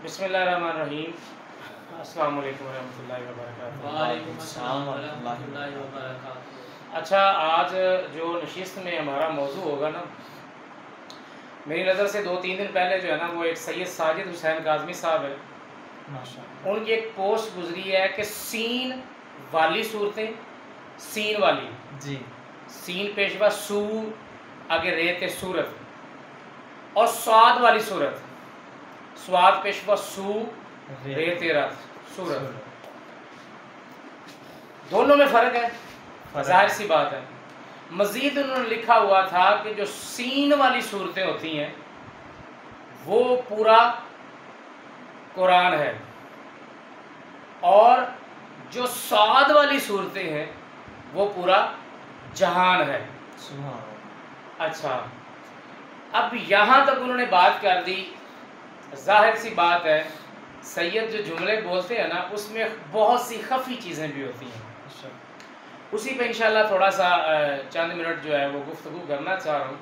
بسم اللہ الرحمن الرحیم۔ السلام علیکم ورحمۃ اللہ وبرکاتہ۔ وعلیکم السلام ورحمۃ اللہ وبرکاتہ۔ اچھا، آج جو نشست میں ہمارا موضوع ہوگا نا، میری نظر سے 2-3 دن پہلے جو ہے نا وہ ایک سید ساجد حسین کاظمی صاحب ہے، ان کی ایک پوسٹ گزری ہے کہ سین والی صورتیں، سین والی جی، سین پیشوا سو آگے ریت صورت، اور سواد والی صورت، سواد پیشوا سو ریت رت صورت، دونوں میں فرق ہے، ظاہر سی بات ہے۔ مزید انہوں نے لکھا ہوا تھا کہ جو سین والی صورتیں ہوتی ہیں وہ پورا قرآن ہے، اور جو سعد والی صورتیں ہیں وہ پورا جہان ہے۔ اچھا، اب یہاں تک انہوں نے بات کر دی۔ ظاہر سی بات ہے، سید جو جملے بولتے ہیں نا اس میں بہت سی خفی چیزیں بھی ہوتی ہیں، اسی پہ انشاءاللہ تھوڑا سا چند منٹ جو ہے وہ گفتگو کرنا چاہ رہا ہوں۔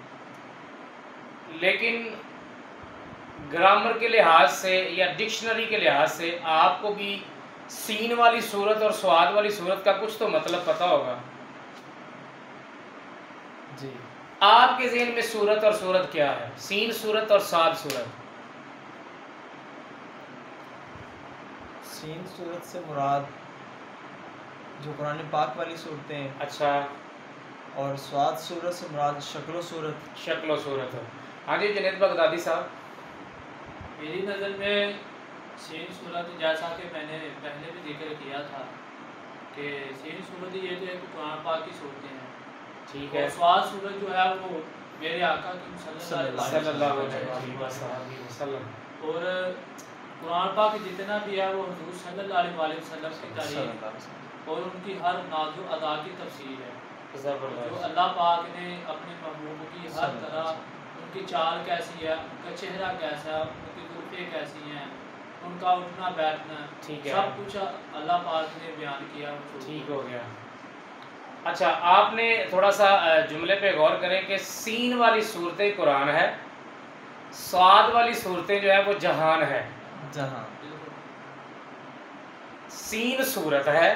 لیکن گرامر کے لحاظ سے یا ڈکشنری کے لحاظ سے آپ کو بھی سین والی صورت اور سواد والی صورت کا کچھ تو مطلب پتہ ہوگا۔ جی، آپ کے ذہن میں صورت اور صورت کیا ہے؟ سین صورت اور سعد صورت؟ سین صورت سے مراد جو قرآن پاک والی صورتیں ہیں، اچھا، اور سواد صورت سے مراد شکل و صورت۔ شکل و صورت ہے۔ ہاں جی، جنید بغدادی صاحب۔ میری نظر میں سین صورت، جیسا کہ میں نے پہلے بھی ذکر کیا تھا کہ سین صورت یہ جو ہے کہ قرآن پاک کی صورتیں ہیں، ٹھیک ہے، اور سواد صورت جو ہے وہ میرے آقا کی صلی اللہ علیہ وسلم، اور قرآن پاک جتنا بھی ہے وہ حضور صلی اللہ علیہ وسلم کی تعریف اور ان کی ہر ناز و ادا کی تفسیر ہے، جو اللہ پاک نے اپنے محبوب کی ہر طرح، ان کی چال کیسی ہے، ان کا چہرہ کیسا ہے، ان کی زلفیں کیسی ہیں، ان کا اٹھنا بیٹھنا، سب کچھ اللہ پاک نے بیان کیا۔ ٹھیک ہو گیا۔ اچھا، آپ نے تھوڑا سا جملے پہ غور کریں کہ سین والی صورتیں قرآن ہے، سعاد والی صورتیں جو ہے وہ جہان ہے۔ جہاں سین صورت ہے،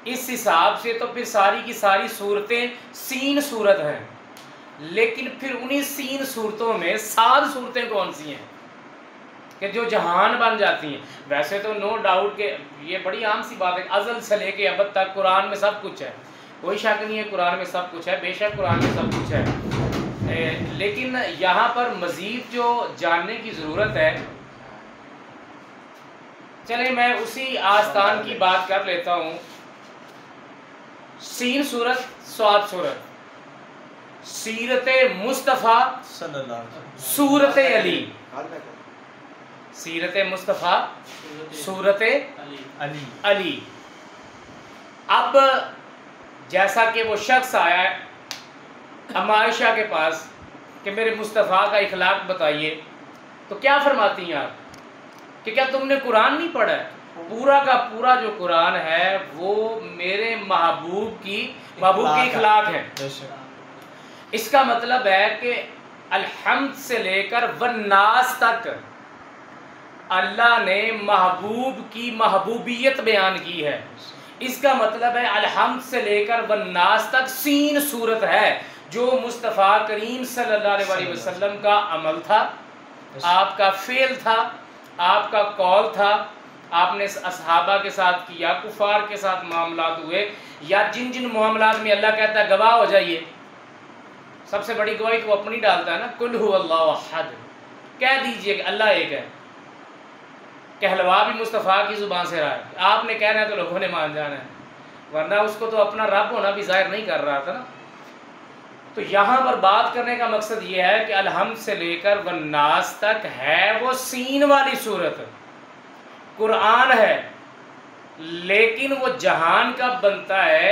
اس حساب سے تو پھر ساری کی ساری صورتیں سین صورت ہیں، لیکن پھر انہی سین صورتوں میں سعد صورتیں کون سی ہیں کہ جو جہان بن جاتی ہیں؟ ویسے تو نو ڈاؤٹ کہ یہ بڑی عام سی بات ہے، ازل سے لے کے ابد تک قرآن میں سب کچھ ہے، کوئی شک نہیں ہے قرآن میں سب کچھ ہے، بے شک قرآن میں سب کچھ ہے، لیکن یہاں پر مزید جو جاننے کی ضرورت ہے، چلیں میں اسی آستان کی بات کر لیتا ہوں۔ سین صورت، سعاد صورت، سیرت مصطفیٰ صلی اللہ علیہ وسلم، صورت علی، سیرت مصطفیٰ صورت علی۔ علی۔ اب جیسا کہ وہ شخص آیا ہے اما عائشہ کے پاس کہ میرے مصطفیٰ کا اخلاق بتائیے، تو کیا فرماتی ہیں آپ کہ کیا تم نے قرآن نہیں پڑھا ہے؟ پورا کا پورا جو قرآن ہے وہ میرے محبوب کی اخلاق ہے۔ اس کا مطلب ہے کہ الحمد سے لے کر والناس تک اللہ نے محبوب کی محبوبیت بیان کی ہے۔ اس کا مطلب ہے الحمد سے لے کر والناس تک سین صورت ہے، جو مصطفیٰ کریم صلی اللہ علیہ وسلم کا عمل تھا، آپ کا فعل تھا، آپ کا قول تھا، آپ نے اصحابہ کے ساتھ کیا، کفار کے ساتھ معاملات ہوئے، یا جن جن معاملات میں اللہ کہتا ہے گواہ ہو جائیے، سب سے بڑی گواہی تو وہ اپنی ڈالتا ہے نا، قل هو اللہ احد، کہہ دیجئے کہ اللہ ایک ہے، کہلوا بھی مصطفیٰ کی زبان سے رہا ہے، آپ نے کہنا ہے تو لوگوں نے مان جانا ہے، ورنہ اس کو تو اپنا رب ہونا بھی ظاہر نہیں کر رہا تھا نا۔ تو یہاں پر بات کرنے کا مقصد یہ ہے کہ الحمد سے لے کر والناس تک ہے وہ سین والی صورت، قرآن ہے، لیکن وہ جہان کا بنتا ہے،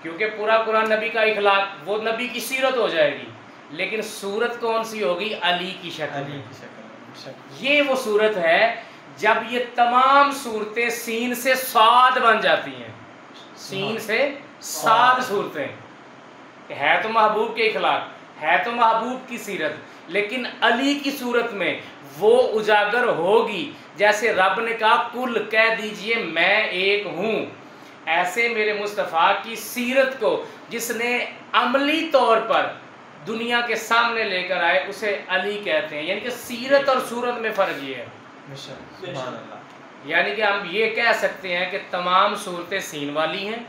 کیونکہ پورا قرآن نبی کا اخلاق، وہ نبی کی سیرت ہو جائے گی، لیکن صورت کون سی ہوگی؟ علی کی شکل میں۔ یہ وہ صورت ہے جب یہ تمام صورتیں سین سے سعاد بن جاتی ہیں، سین سے سعاد صورتیں، ہے تو محبوب کے اخلاق، ہے تو محبوب کی سیرت، لیکن علی کی صورت میں وہ اجاگر ہوگی جیسے رب نے کہا کل کہہ دیجئے میں ایک ہوں، ایسے میرے مصطفیٰ کی سیرت کو جس نے عملی طور پر دنیا کے سامنے لے کر آئے اسے علی کہتے ہیں. یعنی کہ سیرت اور صورت میں فرق یہ ہے. سبحان اللہ. یعنی کہ ہم یہ کہہ سکتے ہیں کہ تمام صورتیں سین والی ہیں،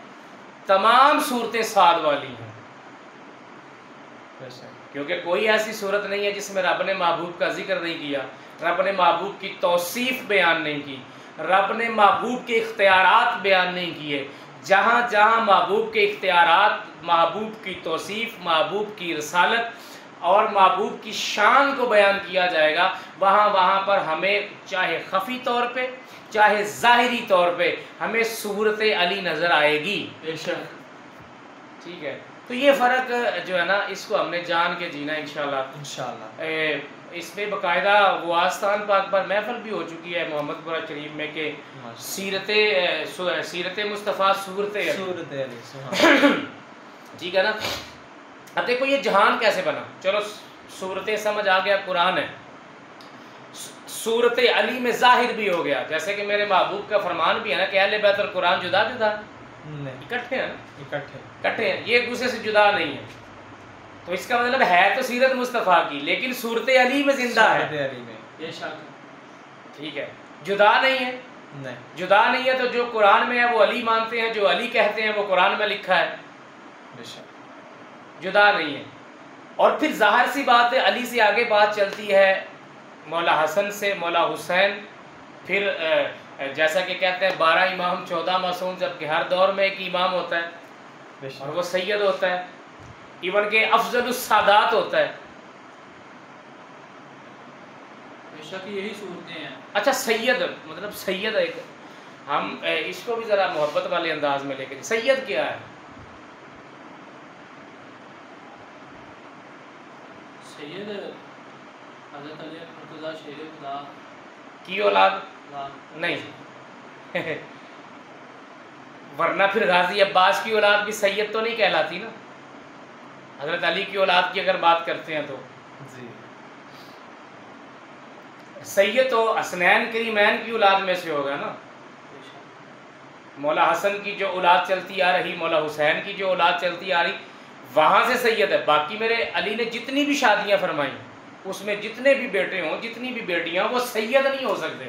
تمام صورتیں صاد والی ہیں، کیونکہ کوئی ایسی صورت نہیں ہے جس میں رب نے محبوب کا ذکر نہیں کیا، رب نے محبوب کی توصیف بیان نہیں کی، رب نے محبوب کے اختیارات بیان نہیں کیے. جہاں جہاں محبوب کے اختیارات، محبوب کی توصیف، محبوب کی رسالت اور محبوب کی شان کو بیان کیا جائے گا، وہاں وہاں پر ہمیں چاہے خفی طور پہ چاہے ظاہری طور پہ ہمیں صورت علی نظر آئے گی. ٹھیک ہے، تو یہ فرق جو ہے نا اس کو ہم نے جان کے جینا انشاءاللہ. اس پہ باقاعدہ وہ آستان پاک پر محفل بھی ہو چکی ہے محمد پورہ شریف میں کہ سیرت مصطفیٰ صورت علی. ٹھیک ہے نا. اب دیکھو یہ جہان کیسے بنا، چلو صورتیں سمجھ آ گیا، قرآن ہے. صورت علی میں ظاہر بھی ہو گیا، جیسے کہ میرے محبوب کا فرمان بھی ہے نا کہ اہل بیت اور قرآن جدا جدا اکٹھے ہیں نا، اکٹھے ہیں، یہ ایک دوسرے سے جدا نہیں ہے. تو اس کا مطلب ہے تو سیرت مصطفیٰ کی، لیکن صورت علی میں زندہ ہے. ٹھیک ہے، جدا نہیں ہے. جدا نہیں ہے تو جو قرآن میں ہے وہ علی مانتے ہیں، جو علی کہتے ہیں وہ قرآن میں لکھا ہے. جدا نہیں ہے. اور پھر ظاہر سی بات ہے علی سے آگے بات چلتی ہے مولا حسن سے مولا حسین، پھر جیسا کہ کہتے ہیں 12 امام 14 معصوم، جبکہ ہر دور میں ایک امام ہوتا ہے اور وہ سید ہوتا ہے، ایون کہ افضل السادات ہوتا ہے. بے شک یہی صورتیں ہیں. اچھا سید مطلب سید ایک ہم اس کو بھی ذرا محبت والے انداز میں لے کے، سید کیا ہے؟ سید حضرت علی مرتضیٰ شیر خدا کی اولاد نہیں ورنہ پھر غازی عباس کی اولاد بھی سید تو نہیں کہلاتی نا. حضرت علی کی اولاد کی اگر بات کرتے ہیں تو سید تو حسنین کریمین کی اولاد میں سے ہوگا نا. مولا حسن کی جو اولاد چلتی آ رہی، مولا حسین کی جو اولاد چلتی آ رہی، وہاں سے سید ہے. باقی میرے علی نے جتنی بھی شادیاں فرمائیں اس میں جتنے بھی بیٹے ہوں جتنی بھی بیٹیاں ہوں وہ سید نہیں ہو سکتے.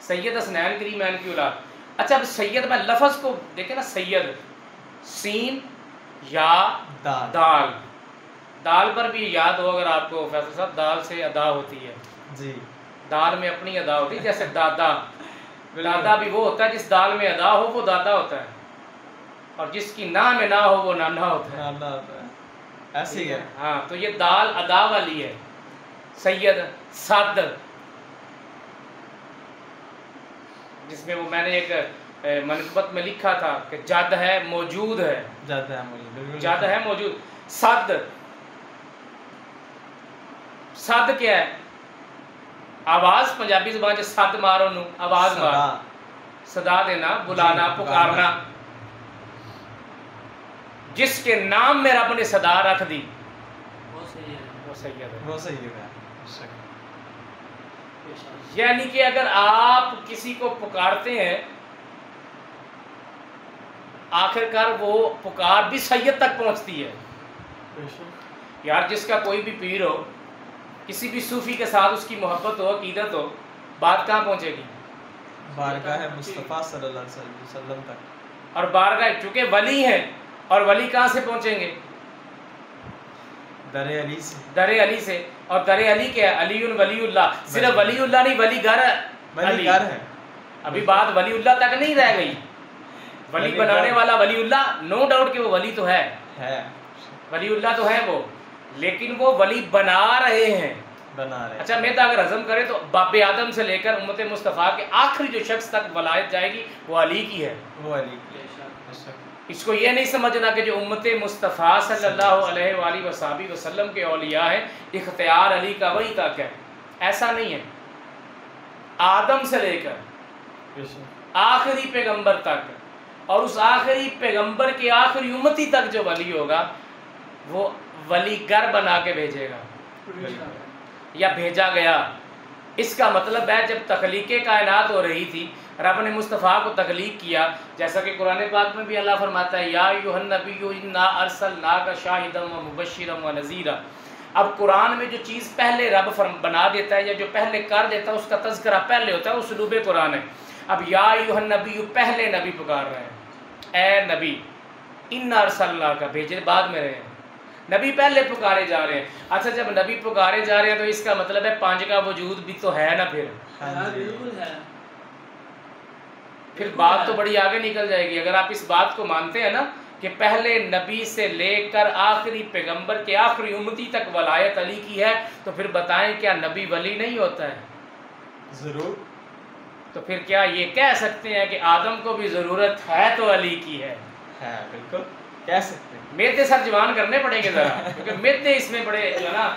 سید حسنین کریمین کی اولاد. اچھا اب سید میں لفظ کو دیکھیں نا، سید سین یا دال، دال پر بھی یاد ہو اگر آپ کو فیصل صاحب، دال سے ادا ہوتی ہے. دال میں اپنی ادا ہوتی ہے، جیسے دادا، دادا بھی وہ ہوتا ہے جس دال میں ادا ہو وہ دادا ہوتا ہے، اور جس کی نا میں نہ ہو وہ نانا ہوتا ہے. ایسے ہی ہے. ہاں تو یہ دال ادا والی ہے. سید صد، جس میں وہ میں نے ایک منقبت میں لکھا تھا کہ جد ہے موجود ہے، جد ہے موجود. صد، صد کیا ہے؟ آواز. پنجابی زبان سے صد مارو نو آواز مار، صدا دینا، بلانا، پکارنا. جس کے نام میں رب نے صدا رکھ دی وہ سید ہے. یعنی کہ اگر آپ کسی کو پکارتے ہیں آخر کار وہ پکار بھی سید تک پہنچتی ہے. یار جس کا کوئی بھی پیر ہو، کسی بھی صوفی کے ساتھ اس کی محبت ہو، عقیدت ہو، بات کہاں پہنچے گی؟ بارگاہ مصطفیٰ صلی اللہ علیہ وسلم تک. اور بارگاہ، چونکہ ولی ہیں، اور ولی کہاں سے پہنچیں گے؟ در علی سے. در علی سے. اور در علی کیا ہے؟ علی ولی اللہ. صرف ولی اللہ نہیں، ولی گھر علی ہے. ابھی بات ولی اللہ تک نہیں رہ گئی. ولی بنانے والا ولی اللہ، نو ڈاؤٹ کہ وہ ولی تو ہے، ولی اللہ تو ہے وہ، لیکن وہ ولی بنا رہے ہیں. اچھا میں تو اگر ہضم کرے تو باب آدم سے لے کر امت مصطفیٰ کے آخری جو شخص تک ولایت جائے گی وہ علی کی ہے. وہ علی کی. اس کو یہ نہیں سمجھنا کہ جو امت مصطفیٰ صلی اللہ علیہ وآلہ وصحبہ وسلم کے اولیاء ہیں اختیار علی کا وہی تک ہے، ایسا نہیں ہے. آدم سے لے کر آخری پیغمبر تک، اور اس آخری پیغمبر کے آخری امتی تک جو ولی ہوگا وہ ولی گر بنا کے بھیجے گا. یا بھیجا گیا، اس کا مطلب ہے جب تخلیق کائنات ہو رہی تھی رب نے مصطفیٰ کو تخلیق کیا، جیسا کہ قرآن پاک میں بھی اللہ فرماتا ہے یا ایھا النبی انا ارسلناک شاہدا ومبشرا ونذیرا۔ اب قرآن میں جو چیز پہلے رب بنا دیتا ہے یا جو پہلے کر دیتا ہے اس کا تذکرہ پہلے ہوتا ہے، اسلوب قرآن ہے۔ اب یا ایھا النبی پہلے نبی پکار رہے ہیں، اے نبی، انا ارسلناک بھیجے بعد میں رہے ہیں، نبی پہلے پکارے جا رہے ہیں۔ اچھا جب نبی پکارے جا رہے ہیں تو اس کا مطلب ہے پانچ کا وجود بھی تو ہے نا، بالکل ہے، پھر بات تو بڑی آگے نکل جائے گی۔ اگر آپ اس بات کو مانتے ہیں نا کہ پہلے نبی سے لے کر آخری پیغمبر کے آخری امتی تک ولایت علی کی ہے، تو پھر بتائیں کیا نبی ولی نہیں ہوتا ہے؟ ضرور۔ تو پھر کیا یہ کہہ سکتے ہیں کہ آدم کو بھی ضرورت ہے تو علی کی ہے؟ بالکل کہہ سکتے ہیں۔ میدے سر جوان کرنے پڑیں گے ذرا، کیونکہ میدے اس میں بڑے جو ہے نا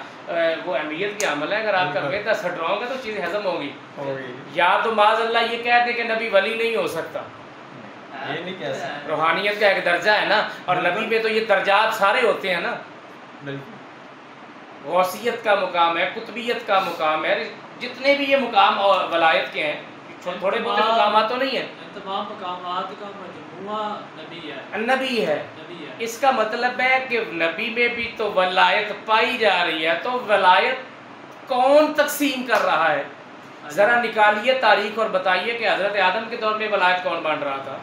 وہ اہمیت کا عمل ہے۔ اگر آپ کا میدا سٹراؤں گا تو چیز ہضم ہوگی۔ یا تو معاذ اللہ یہ کہتے کہ نبی ولی نہیں ہو سکتا، یہ نہیں کہہ سکتے، روحانیت کا ایک درجہ ہے نا، اور نبی میں تو یہ درجات سارے ہوتے ہیں نا، بالکل غوثیت کا مقام ہے، قطبیت کا مقام ہے، جتنے بھی یہ مقام اور ولایت کے ہیں، تھوڑے بہت مقامات تو نہیں ہیں، تمام مقامات کا مجموعہ نبی ہے، نبی ہے۔ نبی ہے۔ اس کا مطلب ہے کہ نبی میں بھی تو ولایت پائی جا رہی ہے، تو ولایت کون تقسیم کر رہا ہے؟ ذرا نکالیے تاریخ اور بتائیے کہ حضرت آدم کے دور میں ولایت کون بانٹ رہا تھا؟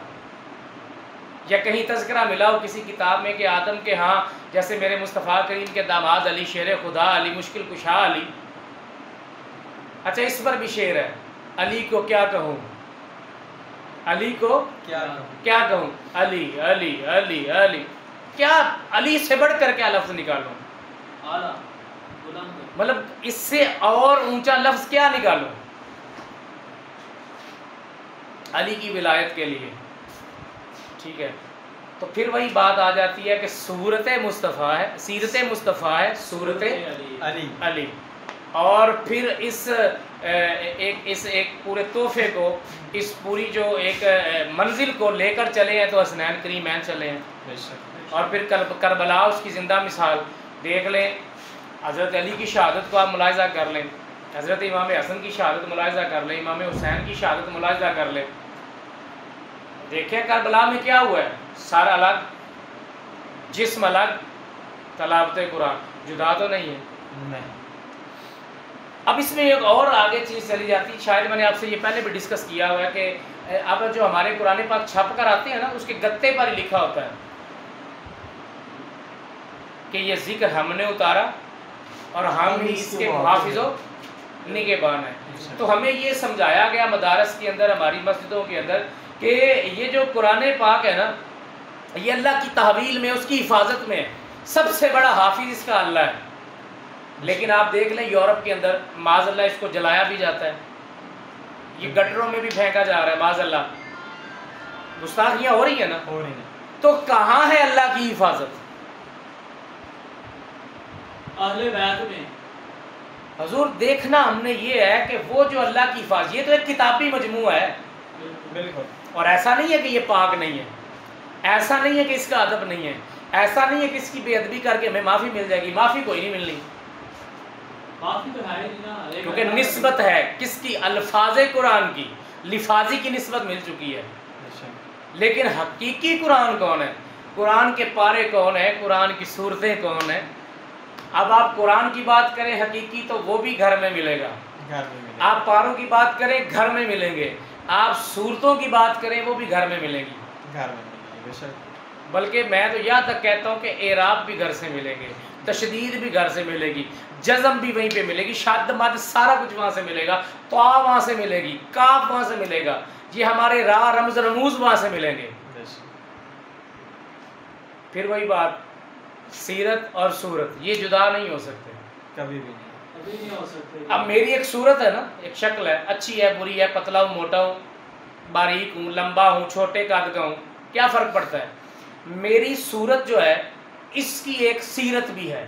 یا کہیں تذکرہ ملا ہو کسی کتاب میں کہ آدم کے ہاں جیسے میرے مصطفیٰ کریم کے داماد علی، شیر خدا علی، مشکل کشا علی۔ اچھا اس پر بھی شعر ہے، علی کو کیا کہوں، علی کو کیا کہوں، علی علی علی علی، کیا علی سے بڑھ کر کیا لفظ نکالوں، اعلیٰ بلند، مطلب اس سے اور اونچا لفظ کیا نکالوں علی کی ولایت کے لیے؟ ٹھیک ہے، تو پھر وہی بات آ جاتی ہے کہ صورت مصطفیٰ ہے، سیرت مصطفیٰ ہے صورت علی۔ علی، اور پھر اس ایک پورے تحفے کو، اس پوری جو ایک منزل کو لے کر چلے ہیں تو حسنین کریمین چلے ہیں، اور پھر کربلا اس کی زندہ مثال دیکھ لیں، حضرت علی کی شہادت کو آپ ملاحظہ کر لیں، حضرت امام حسن کی شہادت ملاحظہ کر لیں، امام حسین کی شہادت ملاحظہ کر لیں، دیکھیں کربلا میں کیا ہوا ہے، سارا الگ، جسم الگ، تلاوت قرآن، جدا تو نہیں ہے۔ اب اس میں ایک اور آگے چیز چلی جاتی، شاید میں نے آپ سے یہ پہلے بھی ڈسکس کیا ہوا ہے کہ اب جو ہمارے قرآن پاک چھپ کر آتے ہیں نا، اس کے گتے پر ہی لکھا ہوتا ہے کہ یہ ذکر ہم نے اتارا اور ہم ہی اس کے محافظ و نگہبان ہیں۔ تو ہمیں یہ سمجھایا گیا مدارس کے اندر، ہماری مسجدوں کے اندر، کہ یہ جو قرآن پاک ہے نا، یہ اللہ کی تحویل میں، اس کی حفاظت میں سب سے بڑا حافظ اس کا اللہ ہے۔ لیکن آپ دیکھ لیں یورپ کے اندر معاذ اللہ اس کو جلایا بھی جاتا ہے، یہ گٹروں میں بھی پھینکا جا رہا ہے، معاذ اللہ گستاخیاں ہو رہی ہیں نا، تو کہاں ہے اللہ کی حفاظت؟ اہل بیت میں حضور دیکھنا ہم نے یہ ہے کہ وہ جو اللہ کی حفاظت، یہ تو ایک کتابی مجموعہ ہے، بالکل، اور ایسا نہیں ہے کہ یہ پاک نہیں ہے، ایسا نہیں ہے کہ اس کا ادب نہیں ہے، ایسا نہیں ہے کہ اس کی بے ادبی کر کے ہمیں معافی مل جائے گی، معافی کوئی نہیں ملنی، معافی تو ہے ہی نا، کیونکہ نسبت ہے کس کی، الفاظ قرآن کی، لفاظی کی نسبت مل چکی ہے، لیکن حقیقی قرآن کون ہے، قرآن کے پارے کون ہے، قرآن کی صورتیں کون ہیں؟ اب آپ قرآن کی بات کریں حقیقی تو وہ بھی گھر میں ملے گا، آپ پاروں کی بات کریں گھر میں ملیں گے، آپ صورتوں کی بات کریں وہ بھی گھر میں ملیں گی، بلکہ میں تو یہاں تک کہتا ہوں کہ اعراب بھی گھر سے ملیں گے، تشدید بھی گھر سے ملے گی، جزم بھی وہیں پہ ملے گی، شاد مد سارا کچھ وہاں سے ملے گا، طا وہاں سے ملے گی، کاف وہاں سے ملے گا، یہ ہمارے راہ رمز رموز وہاں سے ملیں گے۔ پھر وہی بات، سیرت اور صورت یہ جدا نہیں ہو سکتے، کبھی بھی نہیں، کبھی نہیں ہو سکتے۔ اب میری ایک صورت ہے نا، ایک شکل ہے، اچھی ہے بری ہے، پتلا ہوں موٹا ہوں، باریک ہوں لمبا ہوں چھوٹے قد کا ہوں، کیا فرق پڑتا ہے؟ میری صورت جو ہے اس کی ایک سیرت بھی ہے۔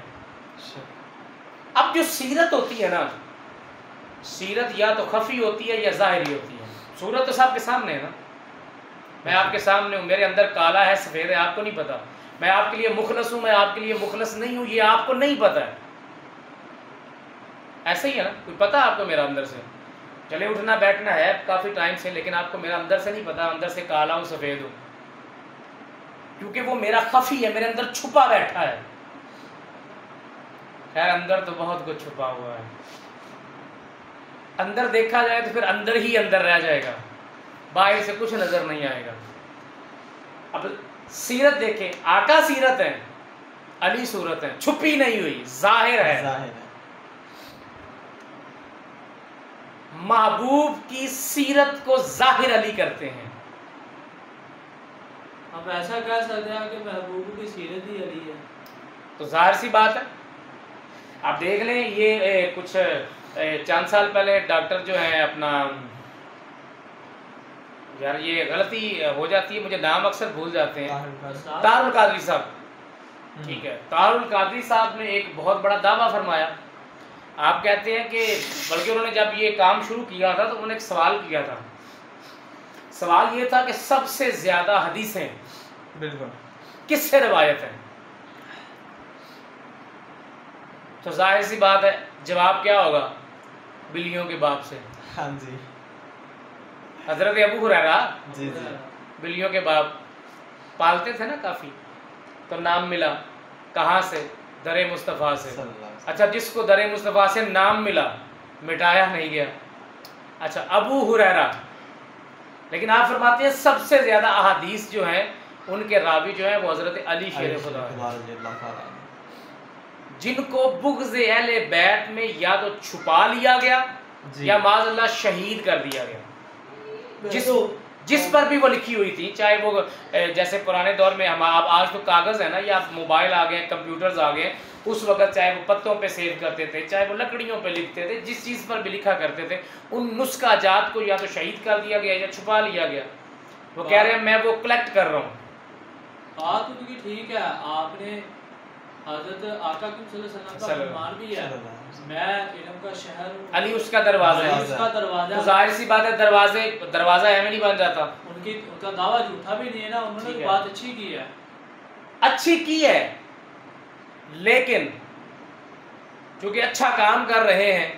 اب جو سیرت ہوتی ہے نا، سیرت یا تو خفی ہوتی ہے یا ظاہری ہوتی ہے، صورت تو سب کے سامنے ہے نا، میں آپ کے سامنے ہوں، میرے اندر کالا ہے سفید ہے، آپ کو نہیں پتا، میں آپ کے لیے مخلص ہوں، میں آپ کے لیے مخلص نہیں ہوں، یہ آپ کو نہیں پتا ہے، ایسے ہی ہے نا, کوئی پتہ آپ کو میرا اندر سے, چلے اٹھنا بیٹھنا ہے کافی ٹائم سے, لیکن آپ کو میرا اندر سے نہیں پتہ, اندر سے کالا ہوں سفید ہوں, کیونکہ وہ میرا خفی ہے, میرے اندر چھپا بیٹھا ہے. خیر اندر تو بہت کچھ چھپا ہوا ہے, اندر دیکھا جائے تو پھر اندر ہی اندر رہ جائے گا, باہر سے کچھ نظر نہیں آئے گا. اب سیرت دیکھیں, آقا سیرت ہے, علی صورت ہے, چھپی نہیں ہوئی, ظاہر ہے. محبوب کی سیرت کو ظاہر علی کرتے ہیں. اب ایسا کہہ سکتے ہیں کہ محبوب کی سیرت ہی علی ہے, تو ظاہر سی بات ہے. آپ دیکھ لیں یہ کچھ چند سال پہلے ڈاکٹر جو ہیں اپنا, یار یہ غلطی ہو جاتی ہے, مجھے نام اکثر بھول جاتے ہیں, طاہر القادری صاحب, ٹھیک ہے, طاہر القادری صاحب نے ایک بہت بڑا دعویٰ فرمایا. آپ کہتے ہیں کہ بلکہ انہوں نے جب یہ کام شروع کیا تھا تو انہوں نے ایک سوال کیا تھا. سوال یہ تھا کہ سب سے زیادہ حدیثیں بالکل کس سے روایت ہیں؟ تو ظاہر سی بات ہے جواب کیا ہوگا, بلیوں کے باپ سے. ہاں جی, حضرت ابو ہریرہ جی جی, بلیوں کے باپ پالتے تھے نا کافی, تو نام ملا کہاں سے؟ در مصطفیٰ سے. اچھا جس کو در مصطفیٰ سے نام ملا مٹایا نہیں گیا. اچھا ابو ہریرہ, لیکن آپ فرماتے ہیں سب سے زیادہ احادیث جو ہیں ان کے راوی جو ہیں وہ حضرت علی شیر خدا ہیں, جن کو بغض اہل بیت میں یا تو چھپا لیا گیا یا معاذ اللہ شہید کر دیا گیا. جس پر بھی وہ لکھی ہوئی تھی, چاہے وہ جیسے پرانے دور میں ہم آج تو کاغذ ہے نا, یا موبائل آ گئے, کمپیوٹرز آ گئے, اس وقت چاہے وہ پتوں پہ سیو کرتے تھے, چاہے وہ لکڑیوں پہ لکھتے تھے, جس چیز پر بھی لکھا کرتے تھے, ان نسخہ جات کو یا تو شہید کر دیا گیا یا چھپا لیا گیا. وہ کہہ رہے ہیں میں وہ کلیکٹ کر رہا ہوں. بات ان کی ٹھیک ہے, آپ نے حضرت آقا کی صلی اللہ علیہ وسلم کا فرمان بھی ہے, میں علم کا شہر ہوں, علی اس کا دروازہ ہے, اس کا دروازہ. تو ظاہر سی بات ہے دروازہ ایویں نہیں بن جاتا. ان کا دعویٰ جھوٹا بھی نہیں ہے نا, انہوں نے بات اچھی کی ہے, اچھی کی ہے, لیکن چونکہ اچھا کام کر رہے ہیں,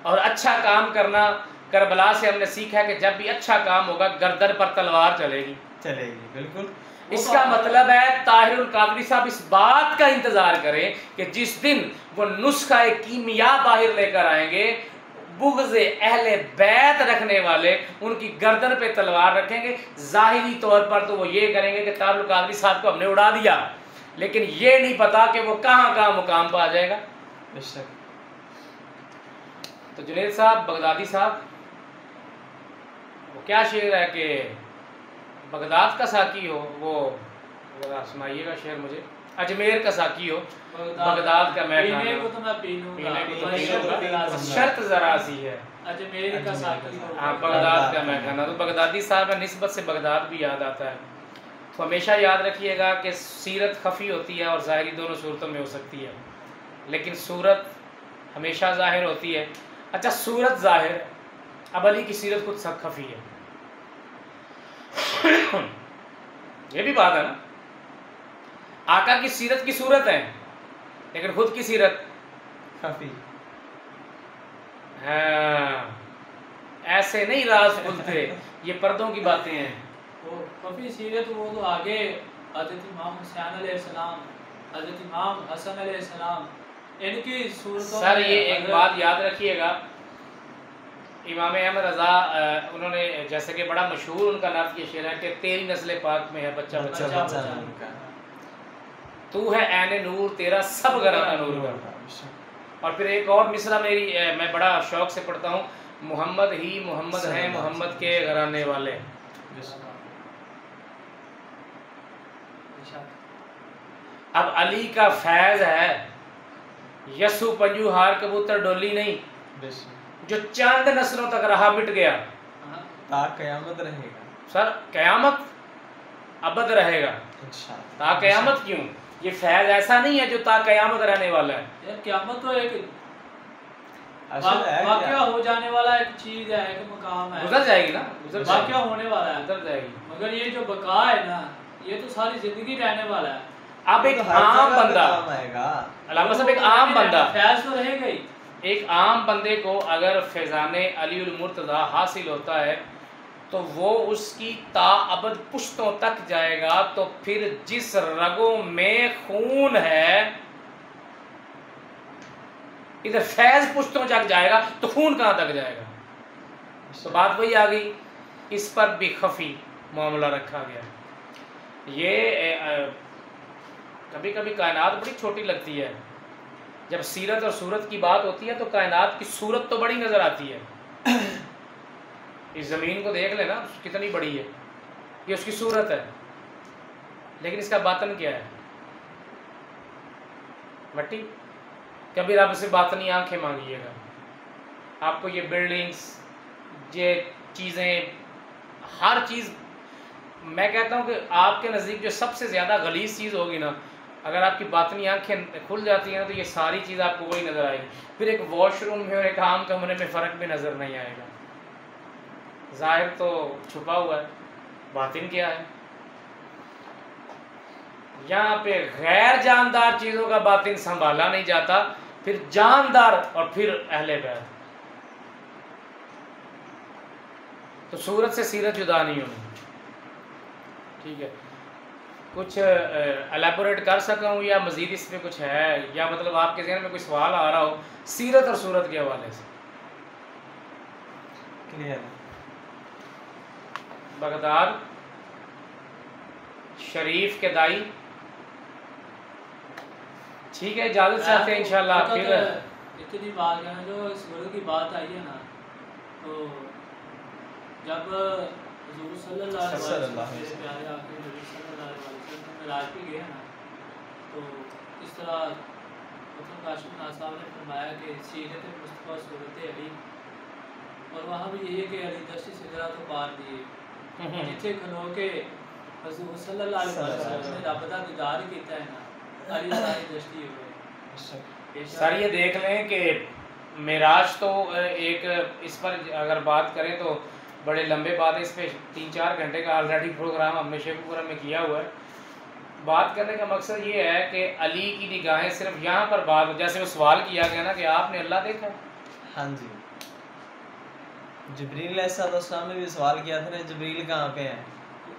اور اچھا کام کرنا کربلا سے ہم نے سیکھا کہ جب بھی اچھا کام ہوگا گردن پر تلوار چلے گی. بالکل. اس کا مطلب ہے طاہر القادری صاحب اس بات کا انتظار کریں کہ جس دن وہ نسخہ کیمیا باہر لے کر آئیں گے, بغض اہل بیت رکھنے والے ان کی گردن پہ تلوار رکھیں گے. ظاہری طور پر تو وہ یہ کریں گے کہ طاہر القادری صاحب کو ہم نے اڑا دیا, لیکن یہ نہیں پتا کہ وہ کہاں کہاں مقام پہ آ جائے گا. تو جنید صاحب بغدادی صاحب, وہ کیا شعر ہے کہ بغداد کا ساقی ہو, وہ سنائیے گا شعر مجھے, اجمیر کا ساقی ہو بغداد کا میں پینے کو تو میں پی لوں گا, شرط ذرا سی ہے, اجمیر کا ساقی ہو ہاں بغداد کا میں کھانا. تو بغدادی صاحب نسبت سے بغداد بھی یاد آتا ہے. تو ہمیشہ یاد رکھیے گا کہ سیرت خفی ہوتی ہے اور ظاہری دونوں صورتوں میں ہو سکتی ہے, لیکن صورت ہمیشہ ظاہر ہوتی ہے. اچھا صورت ظاہر, اب علی کی سیرت خود سخت خفی ہے, یہ بھی بات ہے نا. آقا کی سیرت کی صورت ہے لیکن خود کی سیرت خفی. ہاں ایسے نہیں راز کھلتے, یہ پردوں کی باتیں ہیں. وہ خفی سیرت وہ تو آگے حضرت امام حسین علیہ السلام, حضرت امام حسن علیہ السلام, ان کی صورتوں. سر یہ ایک بات یاد رکھیے گا, امام احمد رضا انہوں نے جیسے کہ بڑا مشہور ان کا نعت یہ شعر ہے کہ تیری نسل پاک میں ہے بچہ بچہ, تو ہے عین نور تیرا سب گھرانہ نور کا. اور پھر ایک اور مصرع میری میں بڑا شوق سے پڑھتا ہوں, محمد ہی محمد ہیں محمد کے گھرانے والے. اب علی کا فیض ہے, یسو پنجو ہار کبوتر ڈولی نہیں, جو چاند نسلوں تک رہا مٹ گیا, تا قیامت رہے گا. سر قیامت ابد رہے گا, تا قیامت کیوں؟ یہ فیض ایسا نہیں ہے جو تا قیامت رہنے والا ہے. قیامت تو ایک واقعہ ہو جانے والا ایک چیز ہے, ایک مقام ہے, گزر جائے گی نا, واقعہ ہونے والا ہے, گزر جائے گی. مگر یہ جو بقا ہے نا, یہ تو ساری زندگی رہنے والا ہے. اب ایک عام بندہ, علامہ صاحب ایک عام بندہ, فیض تو رہے گا ہی, ایک عام بندے کو اگر فیضان علی المرتضیٰ حاصل ہوتا ہے تو وہ اس کی تا ابد پشتوں تک جائے گا، تو پھر جس رگوں میں خون ہے، ادھر فیض پشتوں تک جائے گا تو خون کہاں تک جائے گا؟ تو بات وہی آ گئی، اس پر بھی خفی معاملہ رکھا گیا۔ یہ کبھی کبھی کائنات بڑی چھوٹی لگتی ہے، جب سیرت اور صورت کی بات ہوتی ہے تو کائنات کی صورت تو بڑی نظر آتی ہے۔ اس زمین کو دیکھ لینا کتنی بڑی ہے، یہ اس کی صورت ہے، لیکن اس کا باطن کیا ہے؟ مٹی۔ کبھی رب سے باطنی آنکھیں مانگیے گا، آپ کو یہ بلڈنگز، یہ چیزیں، ہر چیز، میں کہتا ہوں کہ آپ کے نزدیک جو سب سے زیادہ غلیظ چیز ہوگی نا، اگر آپ کی باطنی آنکھیں کھل جاتی ہیں تو یہ ساری چیز آپ کو وہی نظر آئے گی۔ پھر ایک واش روم میں اور ایک عام کمرے میں فرق بھی نظر نہیں آئے گا۔ ظاہر تو چھپا ہوا ہے، باطن کیا ہے؟ یہاں پہ غیر جاندار چیزوں کا باطن سنبھالا نہیں جاتا، پھر جاندار اور پھر اہل بیت۔ تو صورت سے سیرت جدا نہیں ہونی، ٹھیک ہے؟ کچھ الیبوریٹ کر سکا ہوں یا مزید اس پہ کچھ ہے، یا مطلب آپ کے ذہن میں کوئی سوال آ رہا ہو سیرت اور صورت کے حوالے سے؟ کلیئر۔ بغداد شریف کے دائی، ٹھیک ہے، اجازت چاہتے ہیں انشاءاللہ۔ پھر اتنی بات ہے جو صورت کی بات آئی ہے نا، تو جب حضور صلی اللہ علیہ وسلم پیارے آقا نبی صلی اللہ علیہ وسلم معراج پہ گئے نا، تو اس طرح مطلب کاشف ناز صاحب نے فرمایا کہ سیرت مصطفیٰ صورت علی، اور وہاں بھی یہ ہے کہ علی دشتی سدرہ تو پار دیے، جتنے کھلو کے حضور صلی اللہ علیہ وسلم نے رب دا دیدار کیتا ہے نا، علی ساری دشتی ہوئے۔ سر یہ دیکھ لیں کہ معراج تو ایک، اس پر اگر بات کریں تو بڑے لمبے بات ہے، اس پہ 3-4 گھنٹے کا آلریڈی پروگرام ہم نے شیخ پورم میں کیا ہوا ہے۔ بات کرنے کا مقصد یہ ہے کہ علی کی نگاہیں صرف یہاں پر بات، جیسے وہ سوال کیا گیا نا کہ آپ نے اللہ دیکھا؟ ہاں جی، جبریل علیہ السلام نے بھی سوال کیا تھا نا، جبریل کہاں پہ ہے؟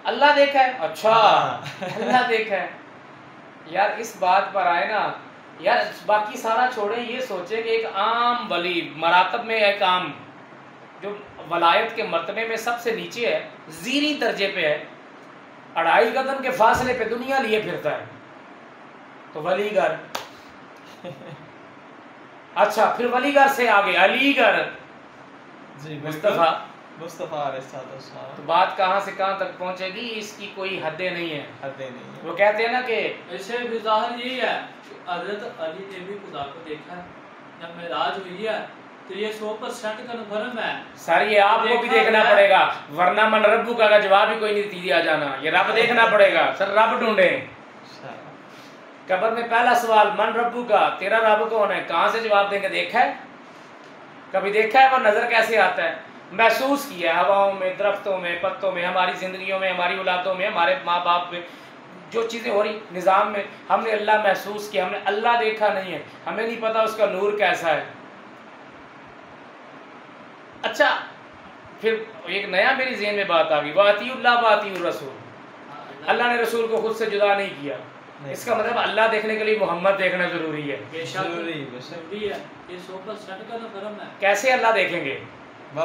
اللہ دیکھا ہے؟ اچھا اللہ دیکھا ہے۔ یار اس بات پر آئے نا، یار باقی سارا چھوڑیں، یہ سوچیں کہ ایک عام ولی مراتب میں ایک عام جو ولایت کے مرتبے میں سب سے نیچے ہے، زیریں درجے پہ ہے، 2.5 قدم کے فاصلے پہ دنیا لیے پھرتا ہے، تو ولی گھر۔ اچھا پھر ولی گھر سے آگے علی گھر، جی مصطفیٰ علیہ السلام، تو بات کہاں سے کہاں تک پہنچے گی، اس کی کوئی حدیں نہیں ہے۔ حدیں نہیں ہیں۔ وہ کہتے ہیں نا کہ اسے بھی ظاہر یہی ہے کہ حضرت علی نے بھی خدا کو دیکھا ہے، جب معراج ہوئی ہے تو یہ 100% کنفرم ہے۔ سر یہ آپ کو بھی دیکھنا پڑے گا، ورنہ من ربو کا جواب ہی کوئی نہیں دیا جانا، یہ رب دیکھنا پڑے گا۔ سر رب ڈھونڈیں، قبر میں پہلا سوال من ربو کا، تیرا رب کون ہے؟ کہاں سے جواب دیں گے؟ دیکھا ہے؟ کبھی دیکھا ہے؟ وہ نظر کیسے آتا ہے؟ محسوس کیا ہے، ہواؤں میں، درختوں میں، پتوں میں، ہماری زندگیوں میں، ہماری اولادوں میں، ہمارے ماں باپ میں جو چیزیں ہو رہی نظام میں، ہم نے اللہ محسوس کیا، ہم نے اللہ دیکھا نہیں ہے، ہمیں نہیں پتا اس کا نور کیسا ہے۔ اچھا پھر ایک نیا میری ذہن میں بات آ گئی، وَأَطِیعُوا اللَّهَ وَأَطِیعُوا الرَّسُولَ، اللہ نے رسول کو خود سے جدا نہیں کیا، اس کا مطلب اللہ دیکھنے کے لیے محمد دیکھنا ضروری ہے۔ بے شک ضروری ہے، یہ 100% کنفرم ہے۔ کیسے اللہ دیکھیں گے؟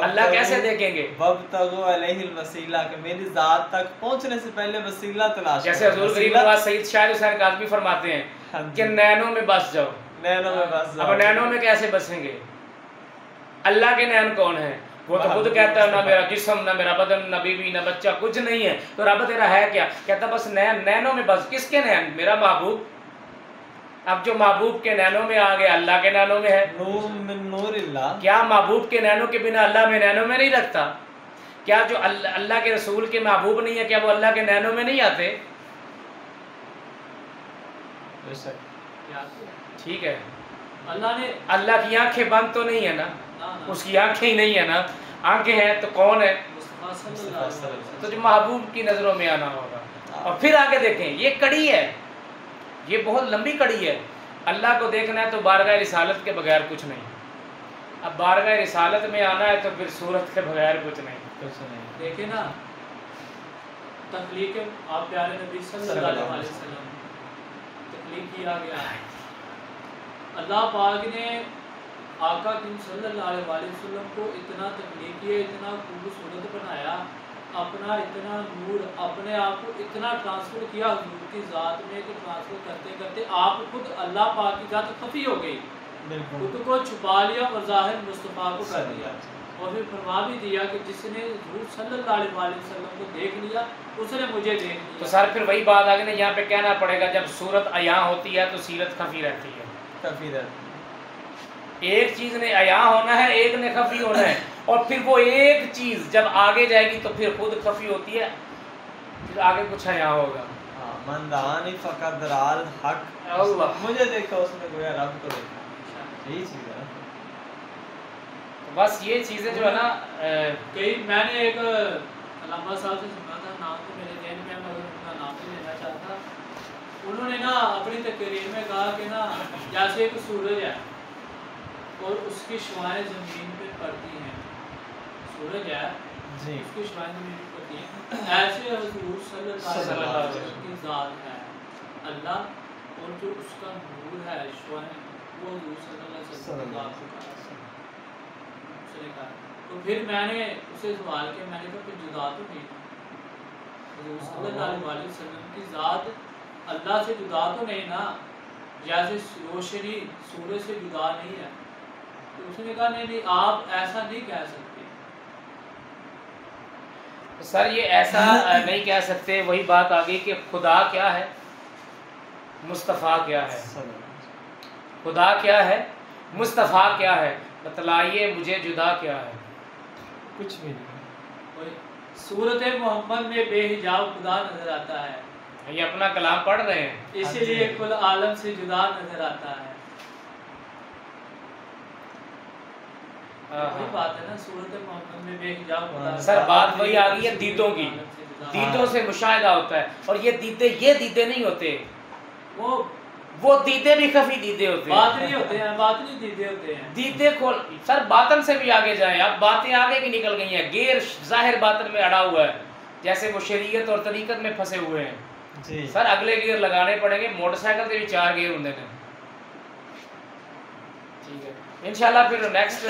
اللہ کیسے دیکھیں گے؟ وَابْتَغُوا عَلَيْهِ الْوَسِيلَةَ، کہ میری ذات تک پہنچنے سے پہلے وسیلہ تلاش کرو۔ جیسے حضور غریب نواز سید شاہد حسین کاظمی فرماتے ہیں کہ نینوں میں بس جاؤ۔ نینوں میں بس جاؤ۔ اب نینوں میں کیسے بسیں گے؟ اللہ کے نین کون ہیں؟ وہ تو خود کہتا ہے نہ میرا جسم، نہ میرا بدن، نہ بیوی، نہ بچہ، کچھ نہیں ہے، تو رب تیرا ہے کیا؟ کہتا بس نینوں میں بس۔ کس کے نین؟ میرا محبوب۔ اب جو محبوب کے نینوں میں آ گیا اللہ کے نینوں میں ہے۔ نور من نور اللہ، کیا محبوب کے نینوں کے بنا اللہ میں نینوں میں نہیں رکھتا؟ کیا جو اللہ کے رسول کے محبوب نہیں ہے، کیا وہ اللہ کے نینوں میں نہیں آتے؟ ٹھیک ہے، اللہ کی آنکھیں بند تو نہیں ہے نا، اس کی آنکھیں ہی نہیں ہے نا، آنکھیں ہیں تو کون ہے؟ تو جو محبوب کی نظروں میں آنا ہوگا۔ اور پھر آگے دیکھیں، یہ کڑی ہے، یہ بہت لمبی کڑی ہے۔ اللہ کو دیکھنا ہے تو بارگاہ رسالت کے بغیر کچھ نہیں۔ اب بارگاہ رسالت میں آنا ہے تو پھر صورت کے بغیر کچھ نہیں. دیکھیں نا تخلیق آپ پیارے نبی صلی اللہ علیہ وسلم تخلیق کیا گیا ہے. اللہ پاک نے آقا کریم صلی اللہ علیہ وسلم کو اتنا تخلیق کیا، اتنا خوبصورت بنایا، اپنا اتنا نور اپنے آپ کو اتنا ٹرانسفر کیا حضور کی ذات میں کہ ٹرانسفر کرتے کرتے آپ خود اللہ پاک کی ذات خفی ہو گئی، خود کو چھپا لیا اور ظاہر مصطفیٰ کو کر دیا. اور پھر فرما بھی دیا کہ جس نے حضور صلی اللہ علیہ وسلم کو دیکھ لیا اس نے مجھے دیکھ لیا. تو سر پھر وہی بات آگے نا یہاں پہ کہنا پڑے گا، جب صورت عیاں ہوتی ہے تو سیرت خفی رہتی ہے. کافی رہتی ایک چیز نے عیاں ہونا ہے، ایک نے خفی ہونا ہے، اور پھر وہ ایک چیز جب آگے جائے گی تو پھر خود خفی ہوتی ہے، پھر آگے کچھ عیاں ہوگا. من دعانی فقط رال حق، اللہ مجھے دیکھا اس نے گویا رب کو دیکھا. یہی چیز ہے. بس یہ چیزیں جو ہے نا کئی میں نے ایک علامہ صاحب سے سنا تھا، نام تو میرے ذہن میں مگر ان کا نام نہیں لینا چاہتا. انہوں نے نا اپنی تقریر میں کہا کہ نا جیسے ایک سورج ہے اور اس کی شعاعیں زمین پہ پڑتی ہیں، سورج ہے جی اس کی شعاعیں زمین پہ پڑتی ہیں، ایسے حضور صلی اللہ علیہ وسلم کی ذات ہے اللہ، اور جو اس کا نور ہے شعاعیں وہ حضور صلی اللہ علیہ وسلم کی ذات کو کہا. تو پھر میں نے اسے سوال کیا، میں نے کہا پھر جدا تو نہیں، حضور صلی اللہ علیہ وسلم کی ذات اللہ سے جدا تو نہیں نا، جیسے روشنی سورج سے جدا نہیں ہے. تو اس نے کہا نہیں آپ ایسا نہیں کہہ سکتے. سر یہ ایسا نہیں کہہ سکتے. وہی بات آ گئی کہ خدا کیا ہے، مصطفیٰ کیا ہے. خدا کیا ہے، مصطفیٰ کیا ہے، بتلائیے مجھے جدا کیا ہے. کچھ بھی نہیں. صورت محمد میں بے حجاب خدا نظر آتا ہے. یہ اپنا کلام پڑھ رہے ہیں، اسی لیے کل عالم سے جدا نظر آتا ہے. وہی بات ہے نا، صورت محمد میں بے حجاب خدا. سر بات وہی آ گئی ہے دیدوں کی، دیدوں سے مشاہدہ ہوتا ہے، اور یہ دیدے نہیں ہوتے، وہ دیدے بھی خفی دیدے ہوتے ہیں، باطنی ہوتے ہیں، باطنی دیدے ہوتے ہیں. دیدے کھول سر باطن سے بھی آگے جائیں. اب باتیں آگے کی نکل گئی ہیں، غیر ظاہر باطن میں اڑا ہوا ہے، جیسے وہ شریعت اور طریقت میں پھنسے ہوئے ہیں. جی سر اگلے گیئر لگانے پڑیں گے. موٹر سائیکل کے بھی 4 گیئر ہوندے ہیں. ٹھیک ہے انشاءاللہ پھر نیکسٹ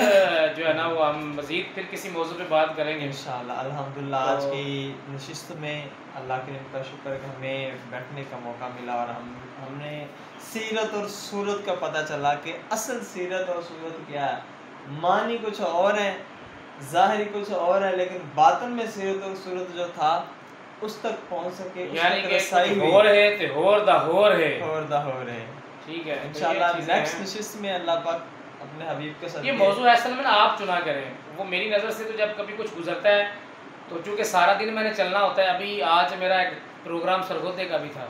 جو ہے نا وہ ہم مزید پھر کسی موضوع پہ بات کریں گے انشاءاللہ. الحمدللہ آج کی نشست میں اللہ کے کا شکر ہے کہ ہمیں بیٹھنے کا موقع ملا، اور ہم نے سیرت اور صورت کا پتہ چلا کہ اصل سیرت اور صورت کیا ہے. معنی کچھ اور ہیں، ظاہری کچھ اور ہے، لیکن باطن میں سیرت اور صورت جو تھا اس تک پہنچ سکے، یعنی کہ ہور ہے تے ہور دا ہور ہے، ہور دا ہور ہے. ٹھیک ہے انشاءاللہ نیکسٹ نشست میں اللہ پاک اپنے حبیب کے ساتھ یہ موضوع اصل میں نا آپ چنا کریں. وہ میری نظر سے تو جب کبھی کچھ گزرتا ہے تو چونکہ سارا دن میں نے چلنا ہوتا ہے. ابھی آج میرا ایک پروگرام سرگودے کا بھی تھا،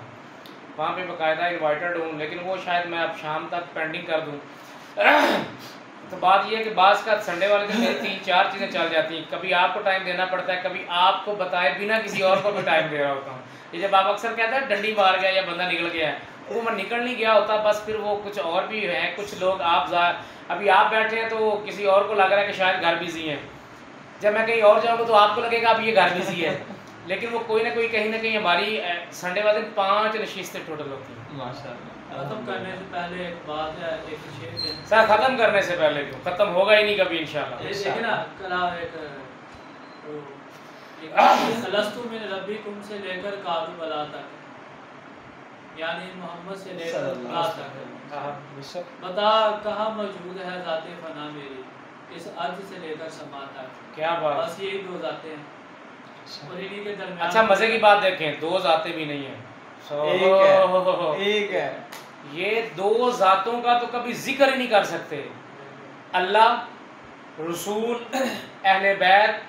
وہاں پہ باقاعدہ انوائٹڈ ہوں، لیکن وہ شاید میں اب شام تک پینڈنگ کر دوں. تو بات یہ ہے کہ بعض کا سنڈے والے دن میری 3-4 چیزیں چل جاتی ہیں. کبھی آپ کو ٹائم دینا پڑتا ہے، کبھی آپ کو بتائے بنا کسی اور کو بھی ٹائم دے رہا ہوتا ہوں. یہ جب آپ اکثر کہتے ہیں ڈنڈی مار گیا یا بندہ نکل گیا ہے، وہ میں نکل نہیں گیا ہوتا، بس پھر وہ کچھ اور بھی ہیں. کچھ لوگ ابھی آپ بیٹھے ہیں تو کسی اور کو لگ رہا ہے کہ شاید گھر بزی ہیں. جب میں کہیں اور جاؤں گا تو آپ کو لگے گا اب یہ گھر بزی ہے، لیکن وہ کوئی نہ کوئی کہیں نہ کہیں ہماری سنڈے والے دن 5 نشستیں ٹوٹل ہوتی ہیں. ماشاءاللہ. ختم کرنے سے پہلے ایک بات ہے، ایک شعر سر ختم کرنے سے پہلے کیوں؟ ختم ہوگا ہی نہیں کبھی انشاءاللہ. دیکھیں نا کلام ایک الستو من ربکم سے لے کر کعب بلا تک، یعنی محمد سے لے کر بلا تک، بتا کہاں موجود ہے ذات فنا میری، اس ارض سے لے کر سما تک. کیا بات، بس یہی 2 ذاتیں ہیں اور انہی کے درمیان. اچھا مزے کی بات دیکھیں، 2 ذاتیں بھی نہیں ہیں، ایک ہے. یہ 2 ذاتوں کا تو کبھی ذکر ہی نہیں کر سکتے. اللہ، رسول، اہل بیت،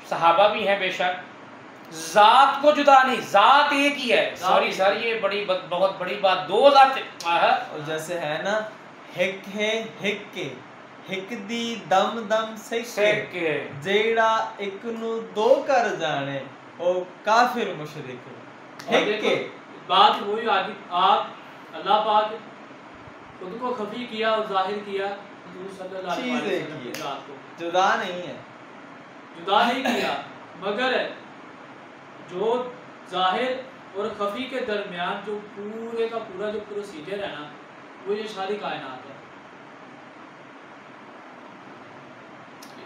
صحابہ بھی ہیں بے شک، ذات کو جدا نہیں، ذات ایک ہی ہے. سوری سر یہ بہت بڑی بات، 2 ذاتیں. اور جیسے ہے نا ہک ہے ہک کے، ہک دی دم دم سیک کے، جیڑا ایک نو 2 کر جانے او کافر مشرک. ہک کے بات وہی آگی، آپ اللہ پاک خود کو خفی کیا اور ظاہر کیا، حضور صلی اللہ علیہ وسلم کی ذات کو جدا نہیں ہے، جدا نہیں کیا، مگر جو ظاہر اور خفی کے درمیان جو پورے کا پورا جو پروسیجر ہے نا، وہ یہ ساری کائنات ہے۔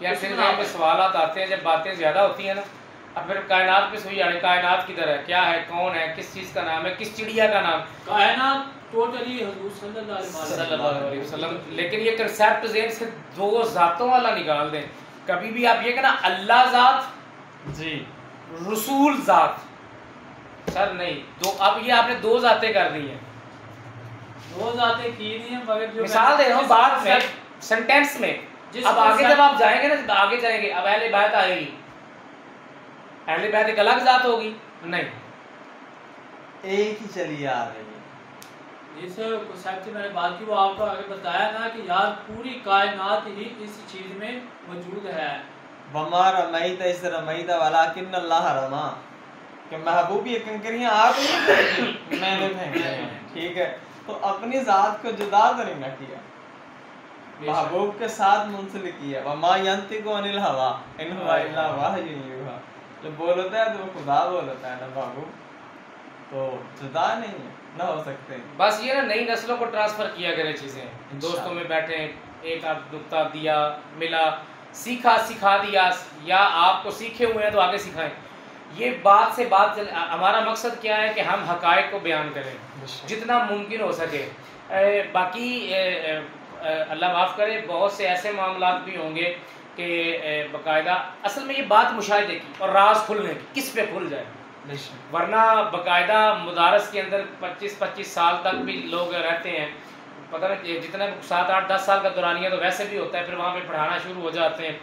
یا پھر یہاں پہ سوالات آتے ہیں جب باتیں زیادہ ہوتی ہیں نا، اب پھر کائنات پہ سوئی آنے، کائنات کدھر ہے، کیا ہے، کون ہے، کس چیز کا نام ہے، کس چڑیا کا نام؟ کائنات ٹوٹلی حضور صلی اللہ علیہ وسلم۔ لیکن یہ کنسیپٹ ذہن سے دو ذاتوں والا نکال دیں، کبھی بھی آپ یہ کہنا اللہ ذات جی رسول ذات، سر نہیں، دو، اب یہ آپ نے دو ذاتیں کر دی ہیں، دو ذاتیں کی نہیں ہیں، مگر جو مثال دے رہا ہوں بات میں، سنٹینس میں۔ اب آگے جب آپ جائیں گے نا، آگے جائیں گے، اب اہل بیت آئے گی، اہل بیت ایک الگ ذات ہوگی؟ نہیں، ایک ہی چلی آ رہی ہے۔ جس کنسیپٹ میں نے بات کی وہ آپ کو آگے بتایا نا کہ یار پوری کائنات ہی اس چیز میں موجود ہے۔ وما رمیت اذ رمیت ولکن اللہ رما، کہ محبوب یہ کنکریاں آپ نہیں پھینکی، میں نے پھینکی ہیں، ٹھیک ہے؟ تو اپنی ذات کو جدا تو نہیں نہ کیا، محبوب کے ساتھ منسلک کیا۔ وما ینطق عن الہویٰ ان هو الا وحی یوحیٰ، جو بولتا ہے تو وہ خدا بولتا ہے نا محبوب، تو جدا نہیں ہے، نہ ہو سکتے۔ بس یہ نا نئی نسلوں کو ٹرانسفر کیا کرے چیزیں، دوستوں میں بیٹھے ایک آدھ نکتہ دیا، ملا، سیکھا، سکھا دیا، یا آپ کو سیکھے ہوئے ہیں تو آگے سکھائیں۔ یہ بات سے بات، ہمارا مقصد کیا ہے کہ ہم حقائق کو بیان کریں جتنا ممکن ہو سکے۔ باقی اللہ معاف کرے، بہت سے ایسے معاملات بھی ہوں گے کہ باقاعدہ اصل میں یہ بات مشاہدے کی اور راز کھلنے کی، کس پہ کھل جائے، ورنہ باقاعدہ مدارس کے اندر 25 سال تک بھی لوگ رہتے ہیں، پتہ نہیں جتنا 7 8 10 سال کا دورانیہ تو ویسے بھی ہوتا ہے، پھر وہاں پہ پڑھانا شروع ہو جاتے ہیں،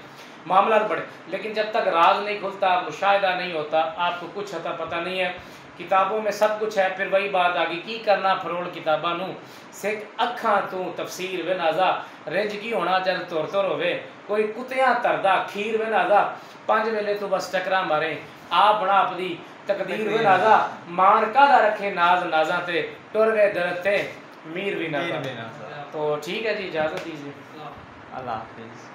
معاملات بڑھے، لیکن جب تک راز نہیں کھلتا، مشاہدہ نہیں ہوتا، آپ کو کچھ ہوتا پتہ نہیں ہے۔ کتابوں میں سب کچھ ہے، پھر وہی بات آگی کی کرنا فروڑ کتاباں نو سکھ اکھاں تو تفسیر وے نازا، رنج کی ہونا جل تور تور ہوئے، کوئی کتیاں تردہ کھیر وے نازا، 5 ویلے تو بس ٹکرا مارے، آپ بنا اپنی تقدیر وے نازا، مان کا دا رکھے ناز نازاں تے، ٹر گئے درتے میر بھی نازا۔ تو ٹھیک ہے جی، اجازت دیجیے، اللہ حافظ۔